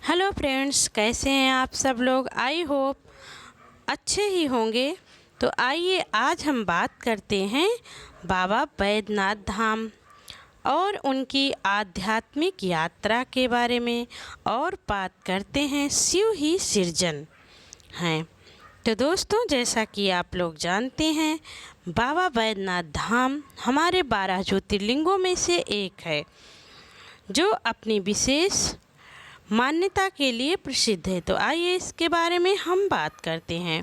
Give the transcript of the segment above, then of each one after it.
Hello friends, कैसे हैं आप सब लोग। आई होप अच्छे ही होंगे। तो आइए आज हम बात करते हैं बाबा बैद्यनाथ धाम और उनकी आध्यात्मिक यात्रा के बारे में, और बात करते हैं शिव ही सृजन हैं। तो दोस्तों, जैसा कि आप लोग जानते हैं, बाबा बैद्यनाथ धाम हमारे 12 ज्योतिर्लिंगों में से एक है, जो अपनी विशेष मान्यता के लिए प्रसिद्ध है। तो आइए इसके बारे में हम बात करते हैं।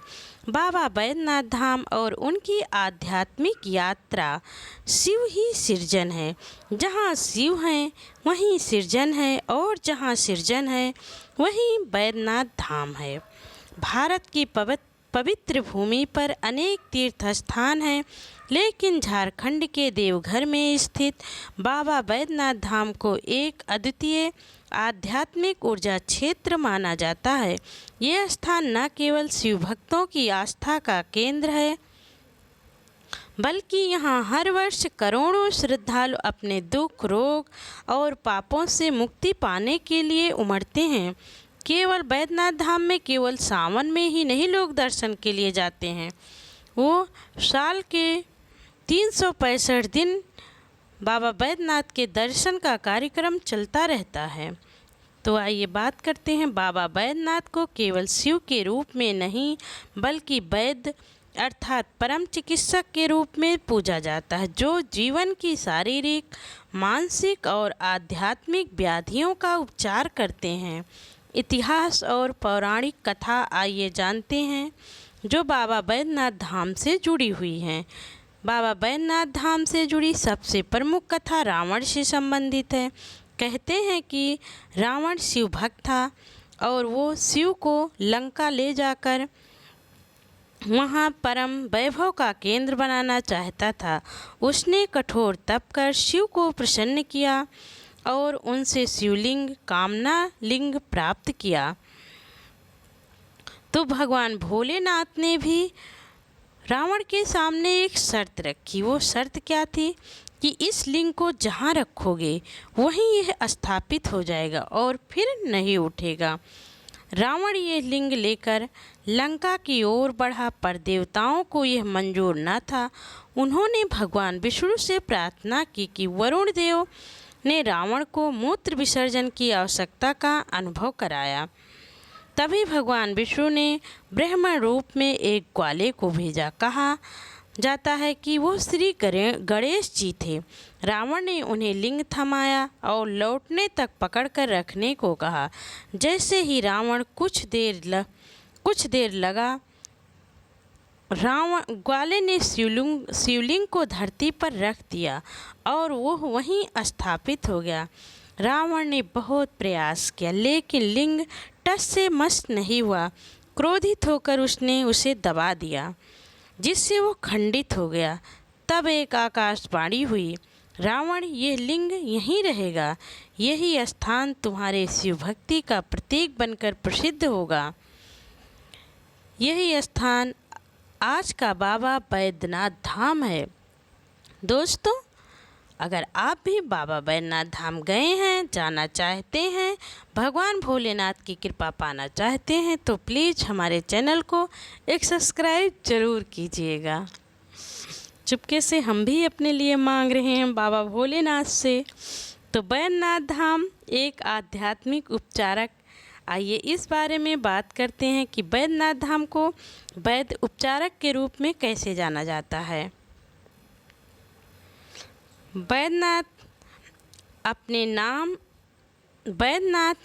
बाबा बैद्यनाथ धाम और उनकी आध्यात्मिक यात्रा शिव ही सृजन है। जहाँ शिव हैं वहीं सृजन है, और जहाँ सृजन है वहीं बैद्यनाथ धाम है। भारत की पवित्र भूमि पर अनेक तीर्थ स्थान हैं, लेकिन झारखंड के देवघर में स्थित बाबा बैद्यनाथ धाम को एक अद्वितीय आध्यात्मिक ऊर्जा क्षेत्र माना जाता है। यह स्थान न केवल शिव भक्तों की आस्था का केंद्र है, बल्कि यहाँ हर वर्ष करोड़ों श्रद्धालु अपने दुख, रोग और पापों से मुक्ति पाने के लिए उमड़ते हैं। केवल बैद्यनाथ धाम में केवल सावन में ही नहीं लोग दर्शन के लिए जाते हैं, वो साल के 365 दिन बाबा बैद्यनाथ के दर्शन का कार्यक्रम चलता रहता है। तो आइए बात करते हैं। बाबा बैद्यनाथ को केवल शिव के रूप में नहीं, बल्कि वैद्य अर्थात परम चिकित्सक के रूप में पूजा जाता है, जो जीवन की शारीरिक, मानसिक और आध्यात्मिक व्याधियों का उपचार करते हैं। इतिहास और पौराणिक कथा आइए जानते हैं, जो बाबा बैद्यनाथ धाम से जुड़ी हुई हैं। बाबा बैद्यनाथ धाम से जुड़ी सबसे प्रमुख कथा रावण से संबंधित है। कहते हैं कि रावण शिव भक्त था और वो शिव को लंका ले जाकर वहाँ परम वैभव का केंद्र बनाना चाहता था। उसने कठोर तप कर शिव को प्रसन्न किया और उनसे शिवलिंग कामना लिंग प्राप्त किया। तो भगवान भोलेनाथ ने भी रावण के सामने एक शर्त रखी। वो शर्त क्या थी कि इस लिंग को जहाँ रखोगे वहीं यह स्थापित हो जाएगा और फिर नहीं उठेगा। रावण ये लिंग लेकर लंका की ओर बढ़ा, पर देवताओं को यह मंजूर न था। उन्होंने भगवान विष्णु से प्रार्थना की कि वरुण देव ने रावण को मूत्र विसर्जन की आवश्यकता का अनुभव कराया। तभी भगवान विष्णु ने ब्राह्मण रूप में एक ग्वाले को भेजा। कहा जाता है कि वो श्री गणेश जी थे। रावण ने उन्हें लिंग थमाया और लौटने तक पकड़कर रखने को कहा। जैसे ही रावण कुछ देर लगा, रावण ग्वाले ने शिवलिंग को धरती पर रख दिया और वो वहीं स्थापित हो गया। रावण ने बहुत प्रयास किया, लेकिन लिंग टस से मस नहीं हुआ। क्रोधित होकर उसने उसे दबा दिया, जिससे वो खंडित हो गया। तब एक आकाशवाणी हुई, रावण, ये लिंग यहीं रहेगा। यही स्थान तुम्हारे शिव भक्ति का प्रतीक बनकर प्रसिद्ध होगा। यही स्थान आज का बाबा बैद्यनाथ धाम है। दोस्तों, अगर आप भी बाबा बैद्यनाथ धाम गए हैं, जाना चाहते हैं, भगवान भोलेनाथ की कृपा पाना चाहते हैं, तो प्लीज़ हमारे चैनल को एक सब्सक्राइब ज़रूर कीजिएगा। चुपके से हम भी अपने लिए मांग रहे हैं बाबा भोलेनाथ से। तो बैद्यनाथ धाम एक आध्यात्मिक उपचारक, आइए इस बारे में बात करते हैं कि बैद्यनाथ धाम को वैद्य उपचारक के रूप में कैसे जाना जाता है। बैद्यनाथ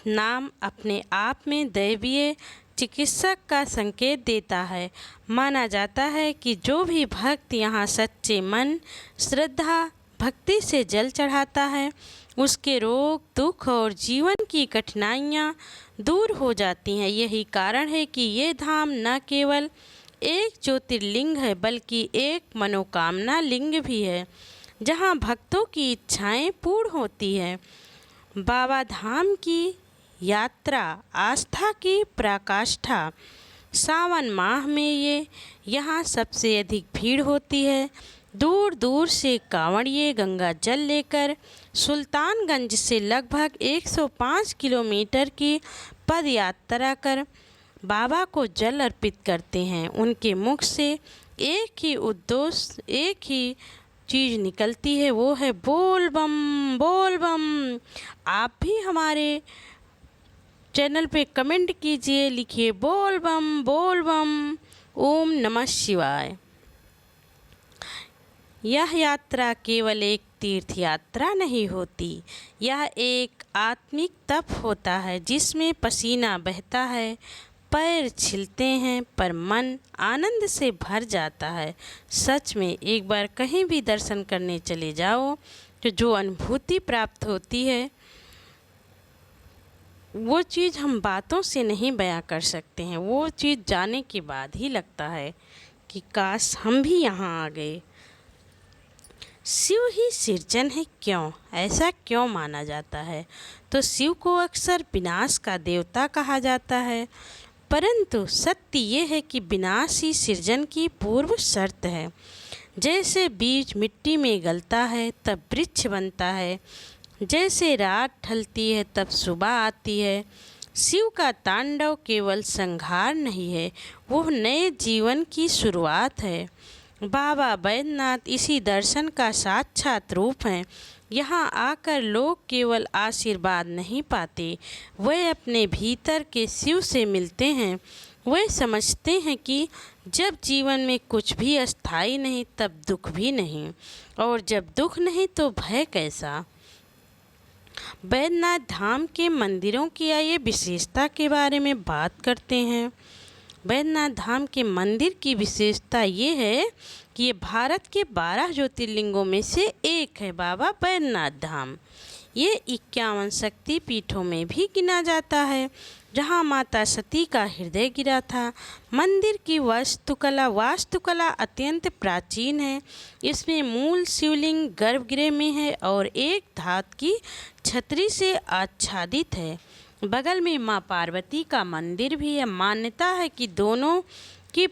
नाम अपने आप में दैवीय चिकित्सक का संकेत देता है। माना जाता है कि जो भी भक्त यहाँ सच्चे मन, श्रद्धा, भक्ति से जल चढ़ाता है, उसके रोग, दुख और जीवन की कठिनाइयाँ दूर हो जाती हैं। यही कारण है कि ये धाम न केवल एक ज्योतिर्लिंग है, बल्कि एक मनोकामना लिंग भी है, जहाँ भक्तों की इच्छाएं पूर्ण होती हैं। बाबा धाम की यात्रा आस्था की पराकाष्ठा। सावन माह में यहाँ सबसे अधिक भीड़ होती है। दूर दूर से कांवड़िए गंगा जल लेकर सुल्तानगंज से लगभग 105 किलोमीटर की पद यात्रा कर बाबा को जल अर्पित करते हैं। उनके मुख से एक ही उद्देश्य, एक ही चीज़ निकलती है, वो है बोल बम बोल बम। आप भी हमारे चैनल पे कमेंट कीजिए, लिखिए बोल बम ओम नमः शिवाय। यह यात्रा केवल एक तीर्थ यात्रा नहीं होती, यह एक आत्मिक तप होता है जिसमें पसीना बहता है, पैर छिलते हैं, पर मन आनंद से भर जाता है। सच में एक बार कहीं भी दर्शन करने चले जाओ तो जो अनुभूति प्राप्त होती है वो चीज़ हम बातों से नहीं बयां कर सकते हैं। वो चीज़ जाने के बाद ही लगता है कि काश हम भी यहाँ आ गए। शिव ही सृजन है, क्यों ऐसा क्यों माना जाता है? तो शिव को अक्सर विनाश का देवता कहा जाता है, परंतु सत्य ये है कि विनाश ही सृजन की पूर्व शर्त है। जैसे बीज मिट्टी में गलता है तब वृक्ष बनता है, जैसे रात ढलती है तब सुबह आती है। शिव का तांडव केवल संहार नहीं है, वो नए जीवन की शुरुआत है। बाबा बैद्यनाथ इसी दर्शन का साक्षात रूप हैं। यहाँ आकर लोग केवल आशीर्वाद नहीं पाते, वे अपने भीतर के शिव से मिलते हैं। वे समझते हैं कि जब जीवन में कुछ भी अस्थाई नहीं तब दुख भी नहीं, और जब दुख नहीं तो भय कैसा। बैद्यनाथ धाम के मंदिरों की आइए विशेषता के बारे में बात करते हैं। बैद्यनाथ धाम के मंदिर की विशेषता ये है कि ये भारत के 12 ज्योतिर्लिंगों में से एक है। बाबा बैद्यनाथ धाम ये 51 शक्ति पीठों में भी गिना जाता है, जहाँ माता सती का हृदय गिरा था। मंदिर की वास्तुकला अत्यंत प्राचीन है। इसमें मूल शिवलिंग गर्भगृह में है और एक धातु की छतरी से आच्छादित है। बगल में माँ पार्वती का मंदिर भी है। मान्यता है कि दोनों का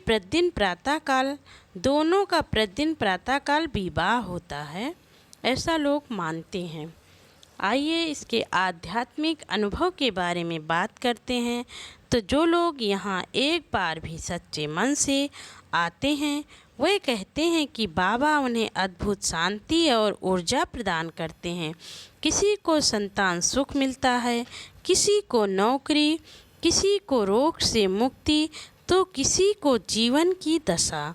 प्रतिदिन प्रातःकाल विवाह होता है, ऐसा लोग मानते हैं। आइए इसके आध्यात्मिक अनुभव के बारे में बात करते हैं। तो जो लोग यहाँ एक बार भी सच्चे मन से आते हैं वे कहते हैं कि बाबा उन्हें अद्भुत शांति और ऊर्जा प्रदान करते हैं। किसी को संतान सुख मिलता है, किसी को नौकरी, किसी को रोग से मुक्ति, तो किसी को जीवन की दशा।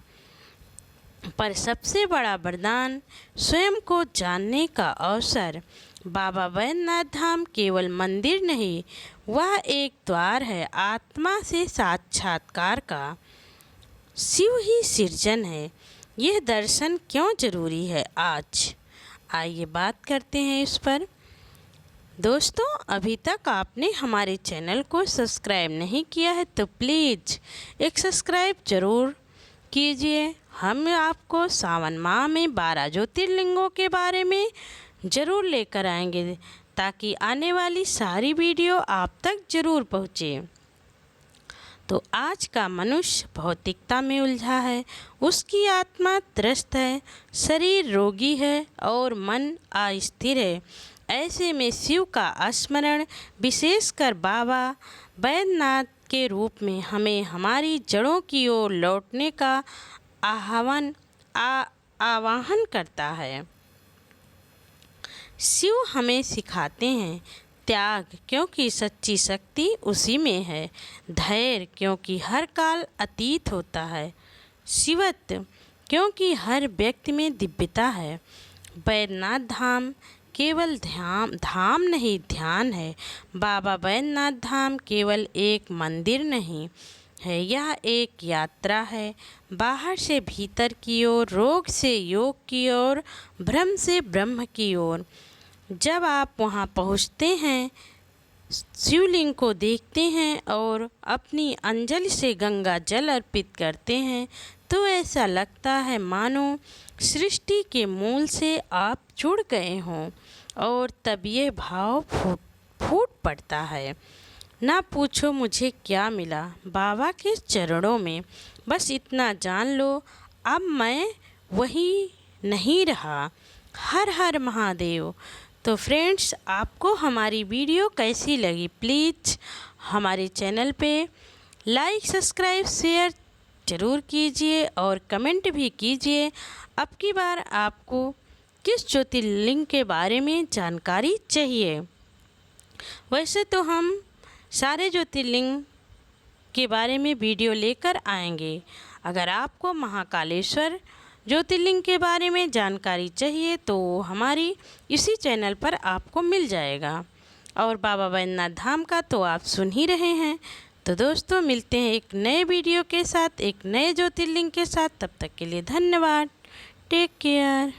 पर सबसे बड़ा वरदान स्वयं को जानने का अवसर। बाबा बैद्यनाथ धाम केवल मंदिर नहीं, वह एक द्वार है आत्मा से साक्षात्कार का। शिव ही सृजन है, यह दर्शन क्यों जरूरी है आज? आइए बात करते हैं इस पर। दोस्तों, अभी तक आपने हमारे चैनल को सब्सक्राइब नहीं किया है तो प्लीज़ एक सब्सक्राइब ज़रूर कीजिए। हम आपको सावन माह में 12 ज्योतिर्लिंगों के बारे में ज़रूर लेकर आएंगे, ताकि आने वाली सारी वीडियो आप तक ज़रूर पहुँचे। तो आज का मनुष्य भौतिकता में उलझा है, उसकी आत्मा त्रस्त है, शरीर रोगी है और मन अस्थिर है। ऐसे में शिव का स्मरण, विशेषकर बाबा बैद्यनाथ के रूप में, हमें हमारी जड़ों की ओर लौटने का आह्वान करता है। शिव हमें सिखाते हैं त्याग, क्योंकि सच्ची शक्ति उसी में है। धैर्य, क्योंकि हर काल अतीत होता है। शिवत्व, क्योंकि हर व्यक्ति में दिव्यता है। बैद्यनाथ धाम केवल धाम नहीं, ध्यान है। बाबा बैद्यनाथ धाम केवल एक मंदिर नहीं है, यह एक यात्रा है। बाहर से भीतर की ओर, रोग से योग की ओर, ब्रह्म से ब्रह्म की ओर। जब आप वहां पहुंचते हैं, शिवलिंग को देखते हैं और अपनी अंजलि से गंगा जल अर्पित करते हैं, तो ऐसा लगता है मानो सृष्टि के मूल से आप जुड़ गए हों, और तब ये भाव फूट पड़ता है। ना पूछो मुझे क्या मिला, बाबा के चरणों में बस इतना जान लो, अब मैं वही नहीं रहा। हर हर महादेव। तो फ्रेंड्स, आपको हमारी वीडियो कैसी लगी, प्लीज़ हमारे चैनल पे लाइक सब्सक्राइब शेयर ज़रूर कीजिए और कमेंट भी कीजिए। अब की बार आपको किस ज्योतिर्लिंग के बारे में जानकारी चाहिए। वैसे तो हम सारे ज्योतिर्लिंग के बारे में वीडियो लेकर आएंगे। अगर आपको महाकालेश्वर ज्योतिर्लिंग के बारे में जानकारी चाहिए तो हमारी इसी चैनल पर आपको मिल जाएगा। और बाबा बैद्यनाथ धाम का तो आप सुन ही रहे हैं। तो दोस्तों, मिलते हैं एक नए वीडियो के साथ, एक नए ज्योतिर्लिंग के साथ। तब तक के लिए धन्यवाद। Take care.